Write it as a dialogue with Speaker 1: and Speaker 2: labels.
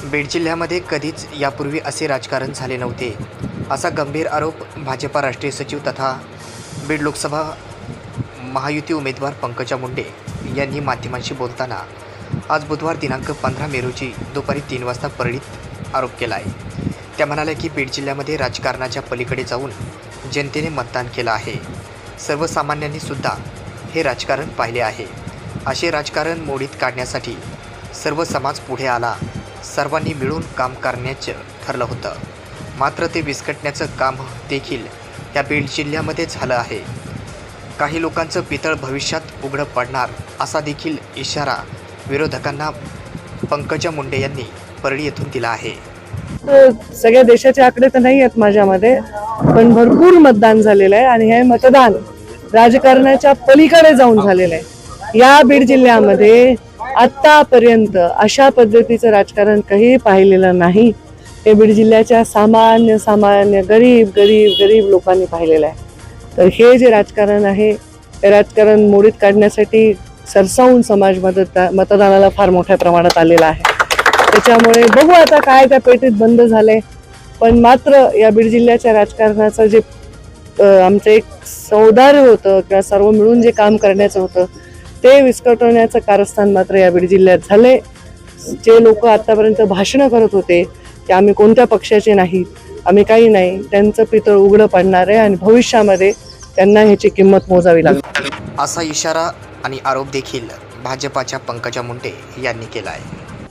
Speaker 1: बीड जिल्ह्यामध्ये कधीच यापूर्वी असे राजकारण झाले नव्हते, असा गंभीर आरोप भाजपा राष्ट्रीय सचिव तथा बीड लोकसभा महायुती उमेदवार पंकजा मुंडे यांनी माध्यमांशी बोलताना आज बुधवार दिनांक 15 मे रोजी दुपारी 3 वाजता परळीत आरोप केला आहे। त्या म्हणाल्या की बीड जिल्ह्यामध्ये राजकारणाच्या पलीकडे जाऊन जनतेने मतदान केलं आहे। सर्वसामान्यांनी सुद्धा हे राजकारण पाहिले आहे। असे राजकारण मोडीत काढण्यासाठी सर्व समाज पुढे आला, सर्वांनी मिळून काम करण्याचं ठरलं होतं। मात्र ते विस्कटण्याचं काम देखील या बीड जिल्ह्यामध्ये झालं आहे। काही लोकांचं पितळ भविष्यात उघडं पडणार असा देखील इशारा विरोधकांना पंकजा मुंडे यांनी परळी येथून दिला आहे।
Speaker 2: सगळ्या देशाचे आकडे तर नाही आहेत माझ्यामध्ये, पण भरपूर मतदान झालेलं आहे आणि हे मतदान राजकारणाच्या पलीकडे जाऊन झालेलं आहे। या बीड जिल्ह्यामध्ये आतापर्यंत अशा पद्धतीचं राजकारण काही पाहिलेलं नाही। हे बीड जिल्ह्याच्या सामान्य गरीब लोकांनी पाहिलेलं आहे। तर हे जे राजकारण आहे ते राजकारण मोडीत काढण्यासाठी सरसावून समाज मतदानाला फार मोठ्या प्रमाणात आलेला आहे। त्याच्यामुळे बघू आता काय त्या पेटीत बंद झाले, पण मात्र या बीड जिल्ह्याच्या राजकारणाचं जे आमचं एक सौदार्य होतं किंवा सर्व मिळून जे काम करण्याचं होतं ते विस्कटवण्याचं कारस्थान मात्र या बीड जिल्ह्यात झाले। जे लोक आतापर्यंत भाषणं करत होते की आम्ही कोणत्या पक्षाचे नाही, आम्ही काही नाही, त्यांचं पितळ उघडं पडणार आहे आणि भविष्यामध्ये त्यांना ह्याची किंमत मोजावी लागेल,
Speaker 1: असा इशारा आणि आरोप देखील भाजपाच्या पंकजा मुंडे यांनी केला आहे।